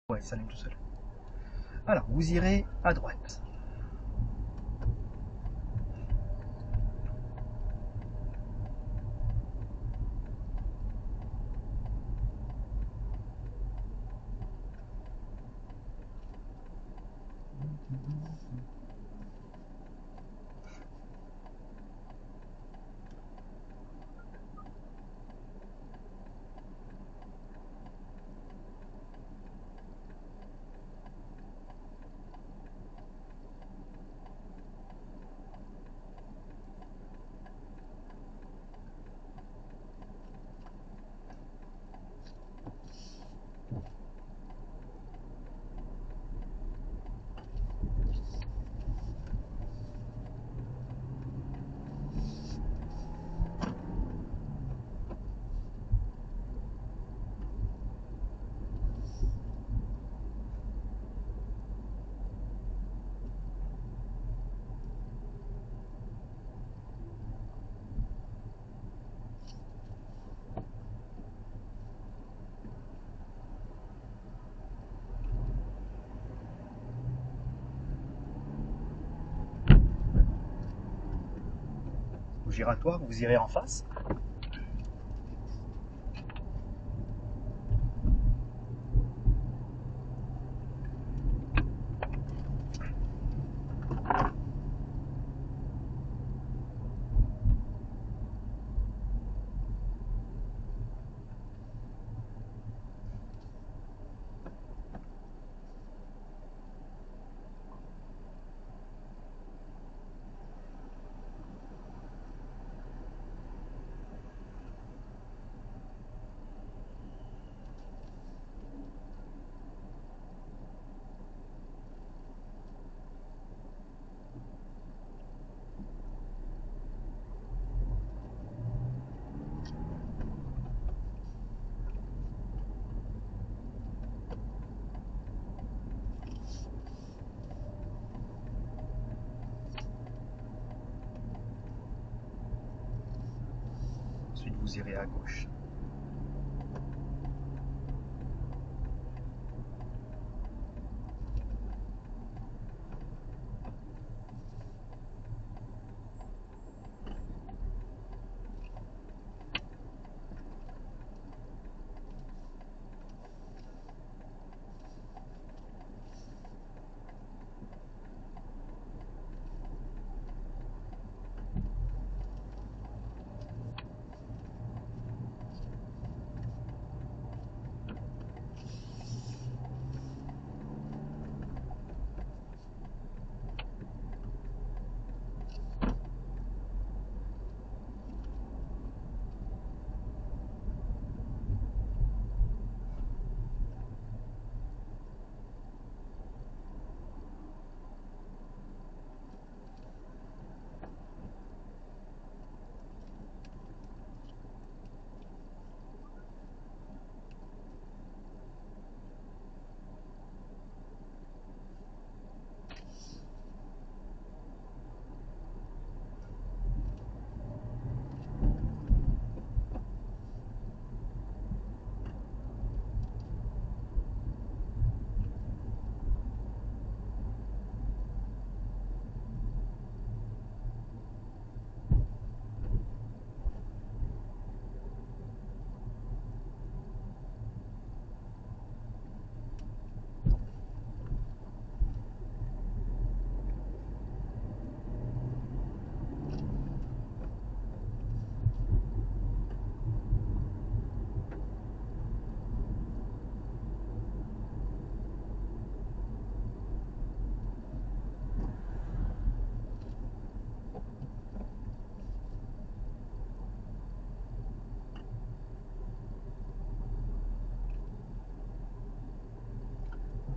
Ouais, ça s'allume tout seul. Alors, vous irez à droite. Au giratoire, vous irez en face. Ensuite, vous irez à gauche.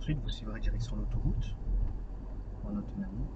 Ensuite, vous suivrez direction l'autoroute en autonomie.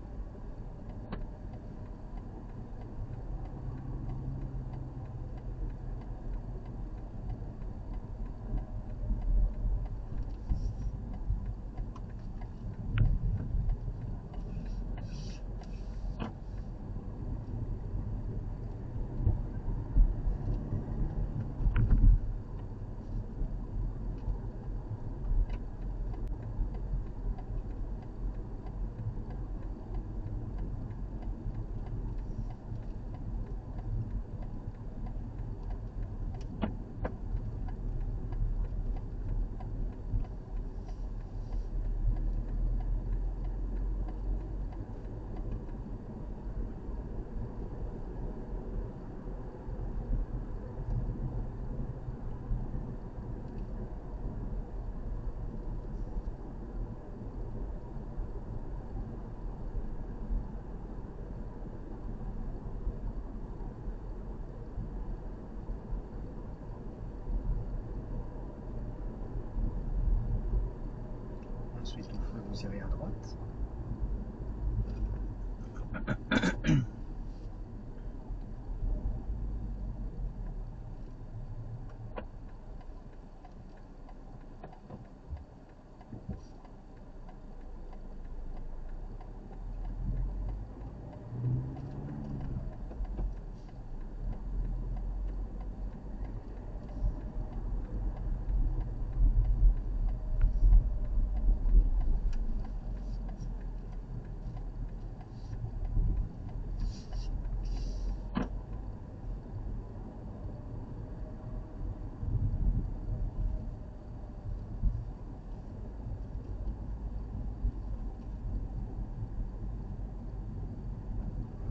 Ensuite, au feu, vous irez à droite.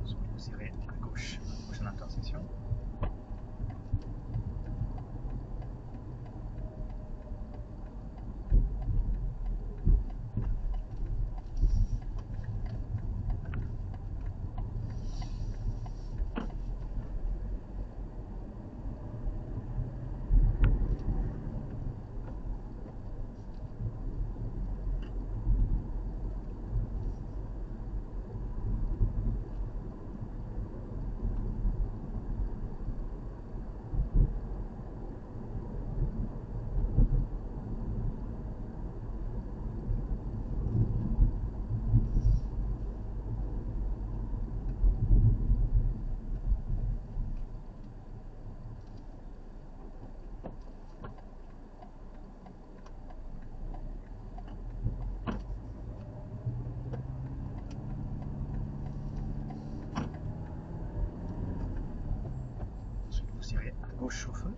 Ensuite, vous irez à gauche à la prochaine intersection. Ensuite, vous irez à gauche au feu.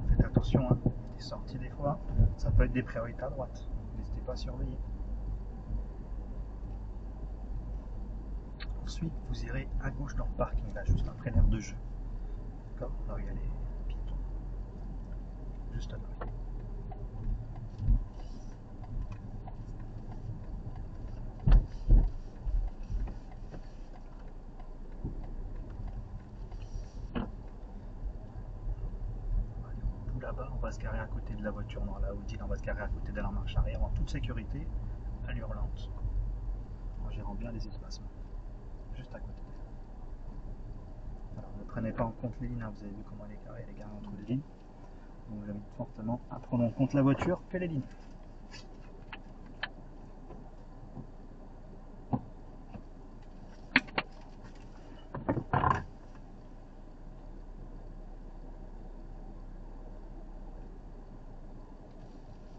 Faites attention, hein, des sorties des fois, ça peut être des priorités à droite. N'hésitez pas à surveiller. Ensuite, vous irez à gauche dans le parking, là, juste après l'aire de jeu. D'accord? Là où il y a les piétons. Juste après. Là-bas, on va se garer à côté de la voiture dans la Audi, on va se garer à côté de la marche arrière en toute sécurité, à l'hurlante, en gérant bien les espacements, juste à côté. Alors, ne prenez pas en compte les lignes, hein, vous avez vu comment elle est carrée, elle est garée entre les lignes, donc j'invite fortement à prendre en compte la voiture que les lignes.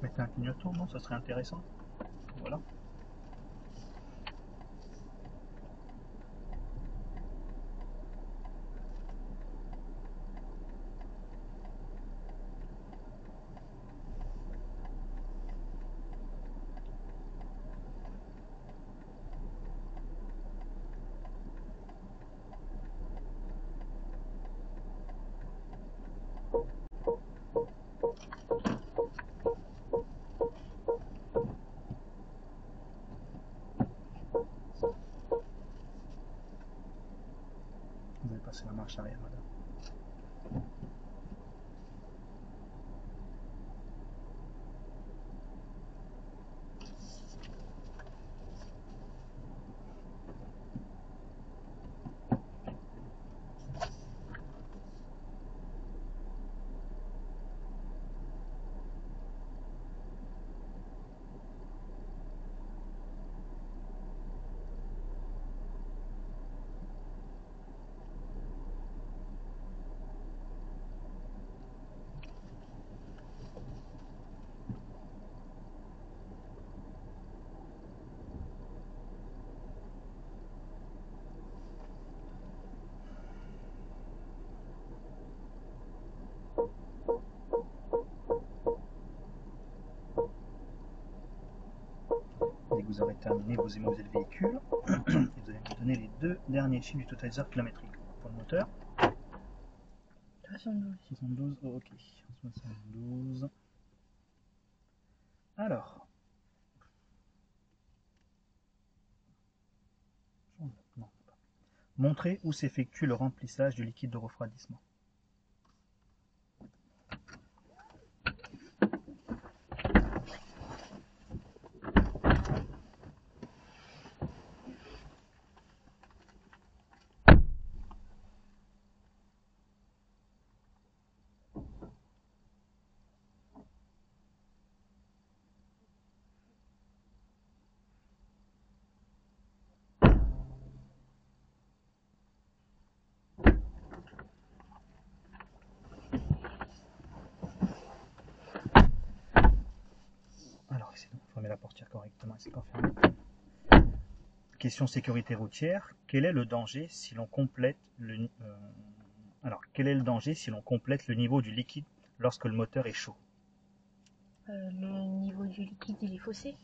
Mettez un clignotant, non, ça serait intéressant. Voilà. Vous allez passer la marche arrière, madame. vous aurez terminé vos immobiliers de véhicule. Et vous allez me donner les deux derniers chiffres du totaliseur kilométrique. Pour le moteur 72. 72, oh, ok. 72. Alors. Non. Montrez où s'effectue le remplissage du liquide de refroidissement. Alors, essayez de fermer la portière correctement, c'est pas fermé. Question sécurité routière. Quel est le danger si l'on complète le quel est le danger si l'on complète le niveau du liquide lorsque le moteur est chaud? Le niveau du liquide il est faussé.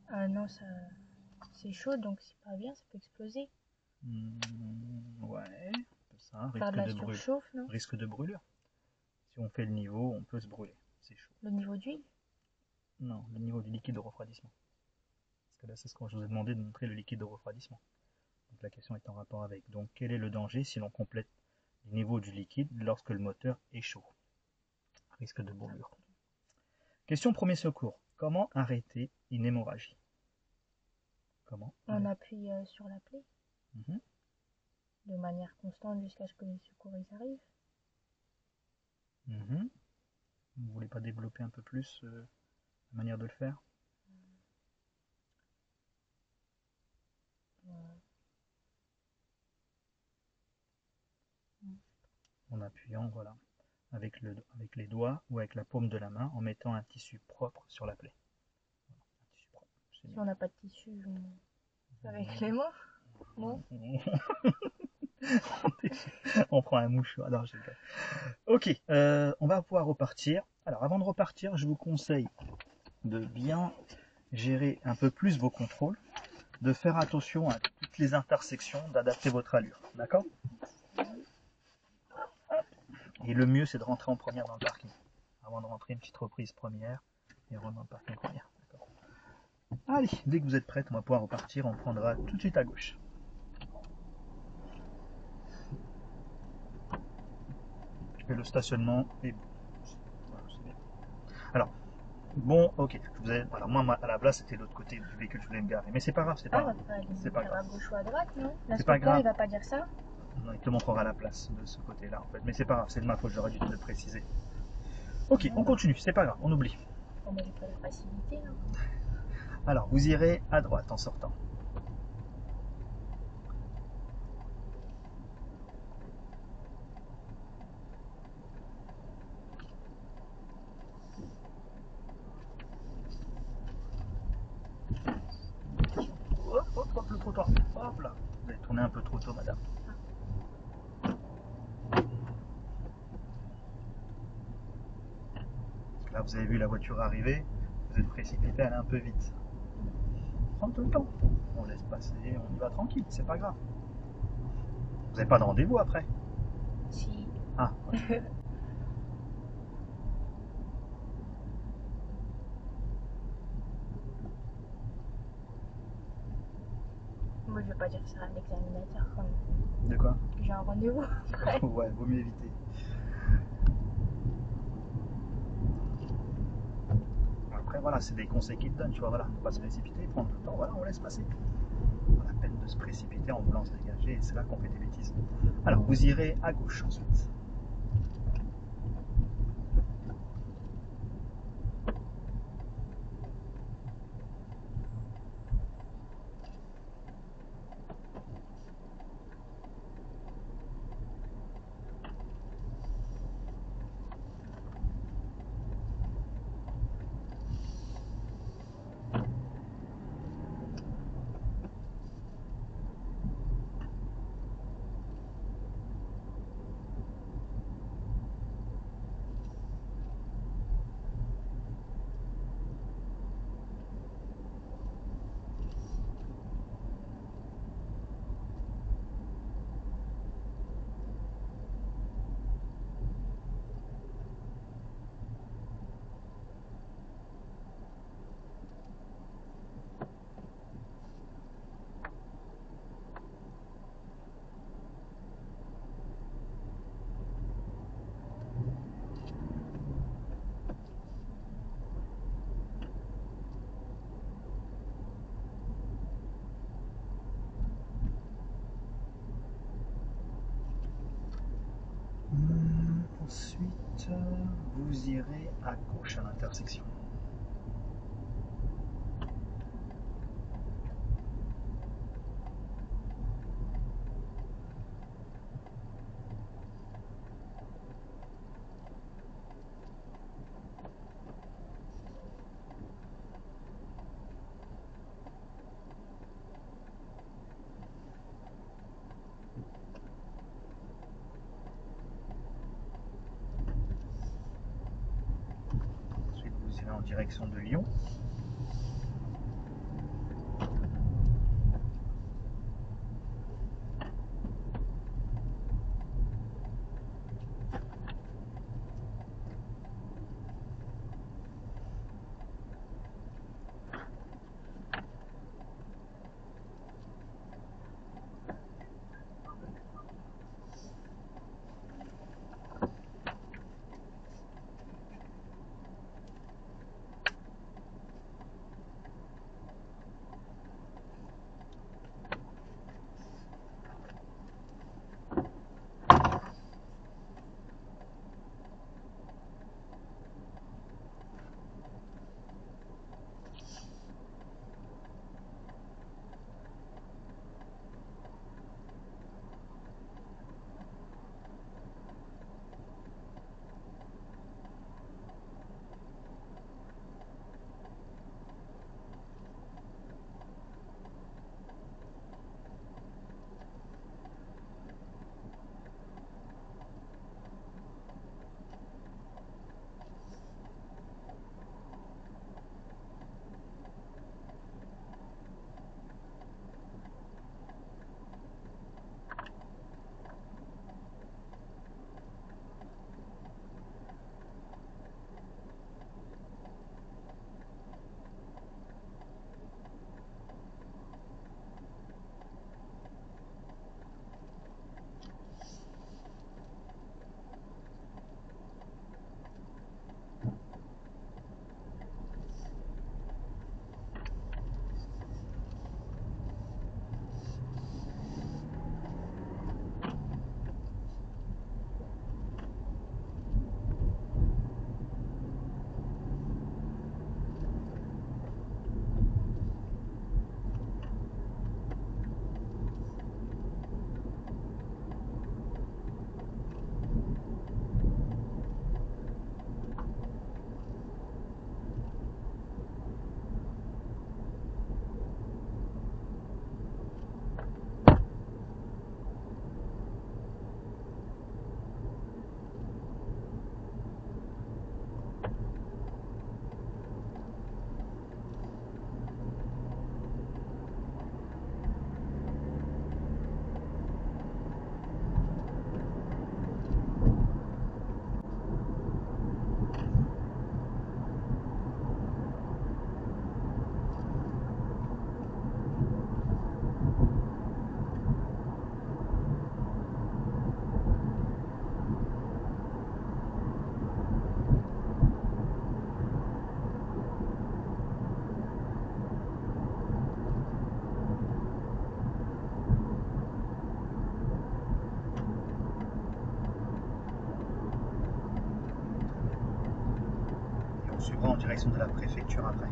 Ah non, ça c'est chaud donc c'est pas bien, ça peut exploser. Ouais, ça, Faire de la surchauffe, non? risque de brûlure. Si on fait le niveau, on peut se brûler. C'est chaud. Le niveau d'huile? Non, le niveau du liquide de refroidissement. Parce que là, c'est ce que je vous ai demandé de montrer, le liquide de refroidissement. Donc la question est en rapport avec. Donc quel est le danger si l'on complète le niveau du liquide lorsque le moteur est chaud? Risque de brûlure. Question premier secours. Comment arrêter une hémorragie? Comment? On appuie sur la plaie Mhm. de manière constante jusqu'à ce que les secours arrivent. Mhm. Vous voulez pas développer un peu plus la manière de le faire? En appuyant, voilà, avec les doigts ou avec la paume de la main, en mettant un tissu propre sur la plaie. Voilà, un tissu propre. Si on n'a pas de tissu, avec les mains, non? On prend un mouchoir. Non, ok, on va pouvoir repartir. Alors, avant de repartir, je vous conseille de bien gérer un peu plus vos contrôles, de faire attention à toutes les intersections, d'adapter votre allure. D'accord? Et le mieux, c'est de rentrer en première dans le parking. Avant de rentrer, une petite reprise première et on rentre dans le parking première. Allez, dès que vous êtes prête, on va pouvoir repartir. On prendra tout de suite à gauche. Et le stationnement est bon. Voilà, c'est bien. Alors, bon, ok. Alors moi, à la place, c'était l'autre côté du véhicule que je voulais me garer. Mais c'est pas grave, c'est pas grave. C'est pas grave. À gauche ou à droite, non? C'est pas grave. Il va pas dire ça? Non, il te montrera la place de ce côté-là, en fait. Mais c'est pas grave, c'est de ma faute, j'aurais dû te le préciser. Ok, on continue, c'est pas grave, on oublie. On n'a pas la facilité, non? Alors, vous irez à droite en sortant. Hop, le trottoir. Hop là. Vous avez tourné un peu trop tôt, madame. Là, vous avez vu la voiture arriver. Vous êtes précipité, elle est un peu vite. Prends tout le temps. On laisse passer, on y va tranquille, c'est pas grave. Vous n'avez pas de rendez-vous après? Si. Ah, ouais. Moi, je vais pas dire ça à l'examinateur quand même. De quoi? J'ai un rendez-vous. Ouais, vaut mieux éviter. Après, voilà, c'est des conseils qu'ils te donnent, tu vois, voilà, ne pas se précipiter, prendre le temps, voilà, on laisse passer. Pas la peine de se précipiter en voulant se dégager, et c'est là qu'on fait des bêtises. Alors, vous irez à gauche ensuite. Ensuite, vous irez à gauche à l'intersection. En direction de Lyon. suivra en direction de la préfecture après.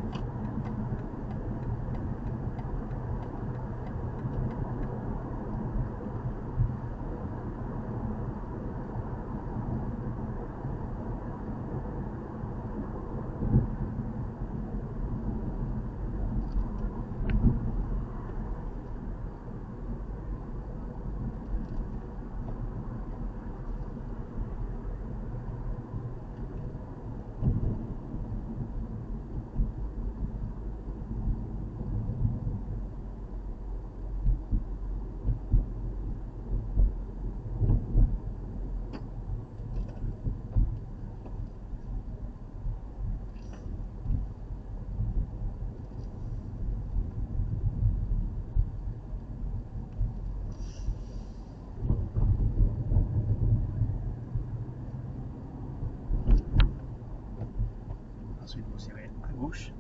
Ensuite, vous irez à gauche.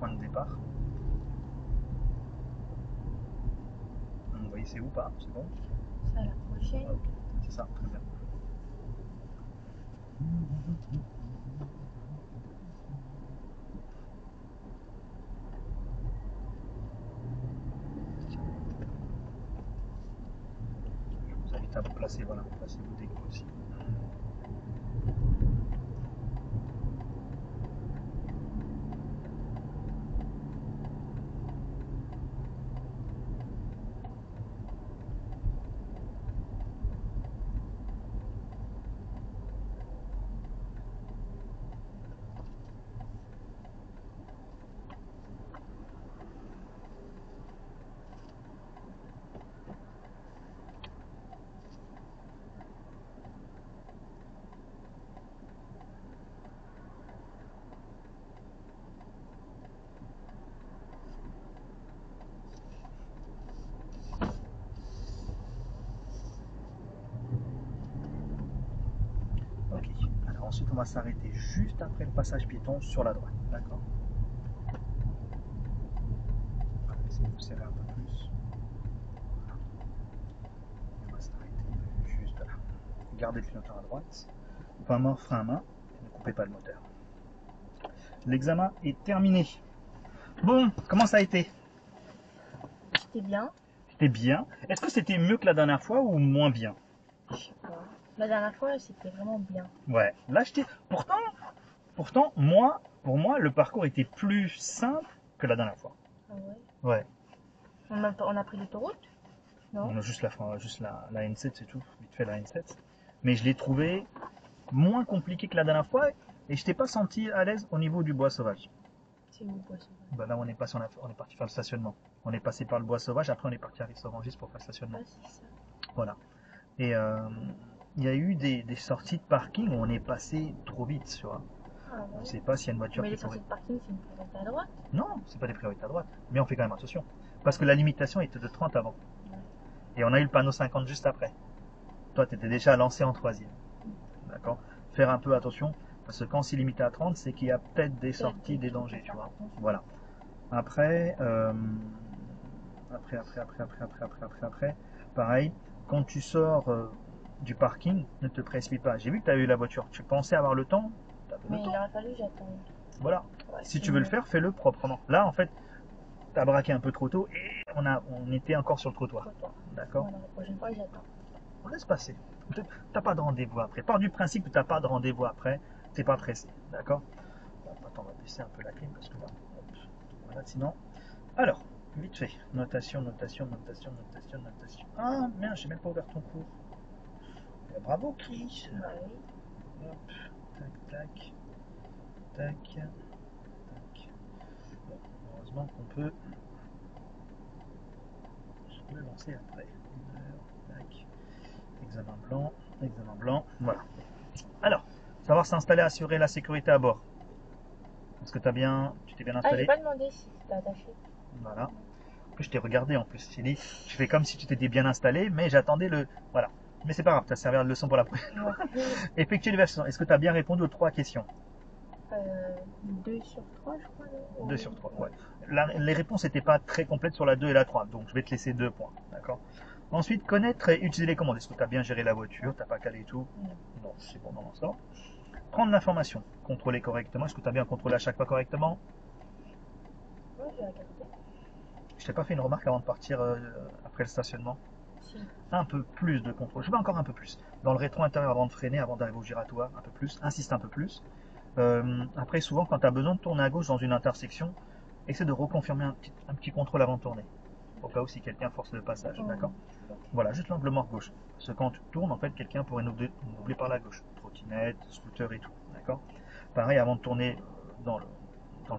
point de départ. Vous voyez c'est où pas? C'est bon? C'est à la prochaine. Ok, c'est ça, très bien. Je vous invite à vous placer, voilà, placez-vous dès que possible. Ok, alors ensuite on va s'arrêter juste après le passage piéton sur la droite, d'accord? Essayez de vous serrer un peu plus. On va s'arrêter juste là. Gardez le clignotant à droite. Point mort, frein à main. Ne coupez pas le moteur. L'examen est terminé. Bon, comment ça a été? C'était bien. C'était bien. Est-ce que c'était mieux que la dernière fois ou moins bien? Je sais pas. La dernière fois, c'était vraiment bien. Ouais, là j'étais. Pourtant, moi, pour moi, le parcours était plus simple que la dernière fois. Ah ouais. Ouais. On a pris l'autoroute? Non? On a juste la N7, c'est tout. Vite fait la N7. Mais je l'ai trouvé moins compliqué que la dernière fois et je t'ai pas senti à l'aise au niveau du bois sauvage. C'est où le bois sauvage? Bah là, on est parti faire le stationnement. On est passé par le bois sauvage, après on est parti à Rissorangis pour faire le stationnement. Ouais, c'est ça. Voilà. Et il y a eu des sorties de parking où on est passé trop vite, tu vois. Ah On ne ouais. sait pas s'il y a une voiture Mais qui les sorties pourrait. de parking, c'est une priorité à droite. Non, c'est pas des priorités à droite. Mais on fait quand même attention. Parce que la limitation était de 30 avant. Ouais. Et on a eu le panneau 50 juste après. Toi, tu étais déjà lancé en troisième. D'accord? Faire un peu attention. Parce que quand c'est limité à 30, c'est qu'il y a peut-être des sorties, des dangers, tu vois. Voilà. Après, pareil, quand tu sors du parking, ne te précipite pas. J'ai vu que tu as eu la voiture. Tu pensais avoir le temps? Tu avais Mais le il temps. aurait fallu que j'attende. Voilà. Ouais, Si c'est tu veux le mieux. faire, fais-le proprement. Là, en fait, tu as braqué un peu trop tôt et on était encore sur le trottoir. Trottoir. D'accord? Voilà, la prochaine fois, j'attends. On laisse passer. T'as pas de rendez-vous après. Pars du principe que t'as pas de rendez-vous après. T'es pas pressé. D'accord? Bon, attends, on va baisser un peu la clim parce que là, hop, voilà, sinon. Alors, vite fait. Notation. Ah, merde, j'ai même pas ouvert ton cours. Bravo, Chris. Bah oui. Hop, tac. Bon, heureusement qu'on peut le lancer après. Une heure, tac. Examen blanc. Voilà. Alors, savoir s'installer, assurer la sécurité à bord. Est-ce que tu t'es bien Ah, j'ai installé? pas demandé si c'était attaché. Voilà. En plus, je t'ai regardé en plus. J'ai dit, tu fais comme si tu t'étais bien installé, mais j'attendais le. Voilà. Mais c'est pas grave, ça servira de leçon pour la prochaine. Ouais. Effectuer les versions. Est-ce que tu as bien répondu aux 3 questions? 2 sur 3, je crois. Non? 2 sur 3, ouais. Les réponses n'étaient pas très complètes sur la 2 et la 3, donc je vais te laisser 2 points. D'accord? Ensuite, connaître et utiliser les commandes. Est-ce que tu as bien géré la voiture? T'as pas calé et tout? Non. Non, c'est bon dans l'ensemble. Prendre l'information. Contrôler correctement. Est-ce que tu as bien contrôlé à chaque fois correctement? Ouais, j'ai regardé. Je t'ai pas fait une remarque avant de partir après le stationnement? Si. Un peu plus de contrôle. Je veux encore un peu plus. Dans le rétro intérieur avant de freiner, avant d'arriver au giratoire, un peu plus. Insiste un peu plus. Après, souvent, quand tu as besoin de tourner à gauche dans une intersection, essaie de reconfirmer un petit contrôle avant de tourner. Au cas où si quelqu'un force le passage. D'accord? Ok. Voilà, juste l'angle mort gauche. Parce que quand tu tournes, en fait, quelqu'un pourrait nous doubler par la gauche. Trottinette, scooter et tout. D'accord? Pareil, avant de tourner dans le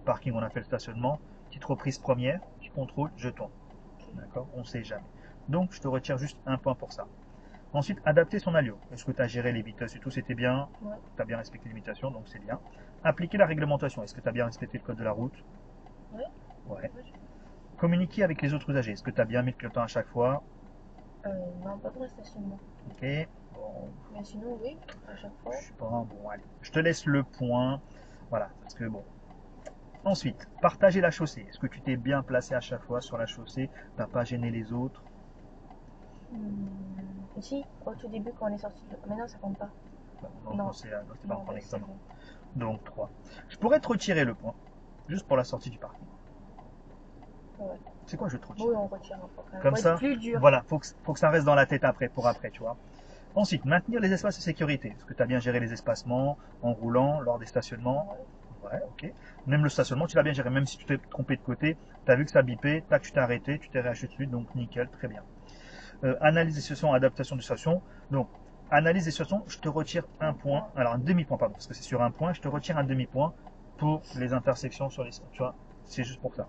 parking où on a fait le stationnement, petite reprise première, petit contrôle, je tourne. D'accord? On ne sait jamais. Donc, je te retire juste un point pour ça. Ensuite, adapter son allure. Est-ce que tu as géré les vitesses et tout, c'était bien? Ouais. Tu as bien respecté les limitations, donc c'est bien. Appliquer la réglementation. Est-ce que tu as bien respecté le code de la route? Ouais. Ouais. Communiquer avec les autres usagers. Est-ce que tu as bien mis le clignotant à chaque fois? Non, pas pour le stationnement. Ok. Bon, Mais sinon, oui, à chaque fois. je sais pas. Bon, allez. Je te laisse le point. Voilà. Parce que bon, Ensuite, partager la chaussée. Est-ce que tu t'es bien placé à chaque fois sur la chaussée? T'as pas gêné les autres? Si, au tout début quand on est sorti. Mais non, ça compte pas. Non, c'était pas Non, encore ouais, c'est l'examen. bon. Donc 3. Je pourrais te retirer le point, juste pour la sortie du parking. Ouais. C'est quoi, je te retire? Oui, on retire un peu quand même. Comme Ouais, ça, c'est plus dur. voilà, faut que ça reste dans la tête après, pour après, tu vois. Ensuite, maintenir les espaces de sécurité. Est-ce que tu as bien géré les espacements en roulant, lors des stationnements? Ouais, ok. Même le stationnement, tu l'as bien géré, même si tu t'es trompé de côté, tu as vu que ça bipait, tac, tu t'es arrêté, tu t'es réacheté dessus, donc nickel, très bien. Analyse des situations, adaptation de situation. Donc, analyse des situations, je te retire un point, alors un demi-point, pardon, parce que c'est sur un point, je te retire un demi-point pour les intersections sur les, tu vois, c'est juste pour ça.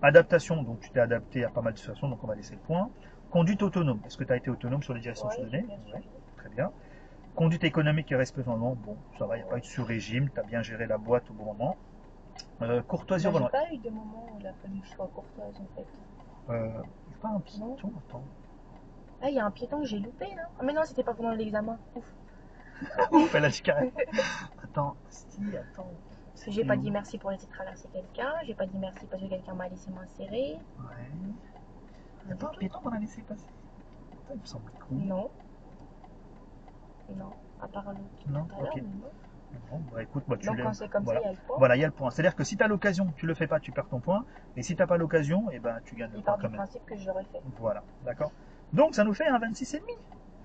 Adaptation, donc tu t'es adapté à pas mal de situations, donc on va laisser le point. Conduite autonome, est-ce que tu as été autonome sur les directions que je te donnais? Ouais, très bien. Conduite économique et respect de l'environnement, bon, ça va, il n'y a pas eu de sur-régime, tu as bien géré la boîte au bon moment. Courtoisie au J'ai volant. pas eu de moment où il a fallu que je sois courtoise en fait. C'est pas un piéton, attends. Ah, il y a un piéton que j'ai loupé là. Ah, mais non, c'était pas pendant l'examen. Ouf. Ouf, elle a dit carrément. Attends, si, attends. Parce que j'ai pas dit merci pour laisser traverser quelqu'un. J'ai pas dit merci parce que quelqu'un m'a laissé m'insérer. Ouais. Attends, un piéton qu'on a laissé passer. Attends, il me semble que oui. Non. Non. À part l'autre Non, tout à l'heure, ok. mais non. Bon, bah écoute, bah, tu Donc l'aimes. quand c'est comme Voilà. ça, il y a le point. Voilà, il y a le point. C'est-à-dire que si tu as l'occasion, tu le fais pas, tu perds ton point. Et si tu n'as pas l'occasion, eh ben, tu gagnes le Il point part quand du même. principe que j'aurais fait. Voilà, d'accord. Donc ça nous fait un 26,5.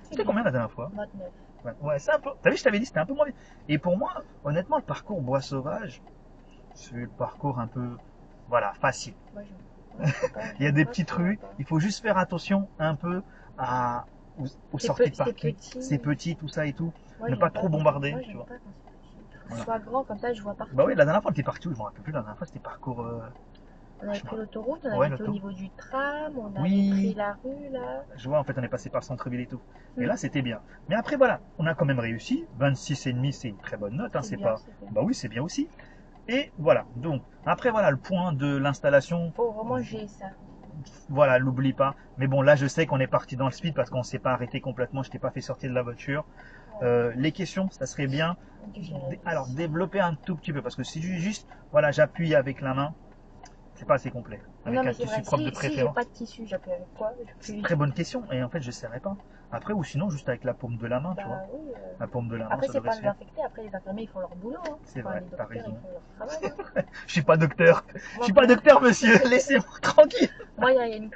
C'était combien la dernière fois? 29. Ouais, c'est un peu. T'as vu, je t'avais dit, c'était un peu moins bien. Et pour moi, honnêtement, le parcours Bois Sauvage, c'est le parcours un peu, voilà, facile. Moi, Il y a des petites rues, il faut juste faire attention un peu aux sorties de parking. C'est petit, tout ça et tout. Ne pas trop bombarder, tu vois. Voilà. Soit grand, comme ça je vois partout. Bah oui, la dernière fois, on était parti où? Je me rappelle plus, la dernière fois, c'était parcours. On avait pris l'autoroute, on Ouais, avait été au niveau du tram, on avait Oui. pris la rue là. Je vois, en fait, on est passé par le centre-ville et tout. Et là, c'était bien. Mais après, voilà, on a quand même réussi. 26,5, c'est une très bonne note, hein, c'est bien, pas. bien. Bah oui, c'est bien aussi. Et voilà, donc, après, voilà, le point de l'installation. Faut vraiment gérer ça. Voilà, l'oublie pas. Mais bon, là, je sais qu'on est parti dans le speed parce qu'on s'est pas arrêté complètement. Je t'ai pas fait sortir de la voiture. Les questions, ça serait bien. Alors, développer un tout petit peu parce que si juste, voilà, j'appuie avec la main, c'est pas assez complet. Avec un tissu propre de préférence. Si j'ai pas de tissu, j'appuie avec quoi? C'est une très bonne question. Et en fait, je sais pas. Après, ou sinon, juste avec la paume de la main, tu vois. Oui, la paume de la main, après, ça c'est devrait pas se faire. désinfecté. Après, les infirmiers, ils font leur boulot. Hein. C'est vrai, les t'as docteurs, raison. ils font leur travail. Hein. Je suis pas docteur. Je suis pas docteur, monsieur. Laissez-moi tranquille. Moi, il y a une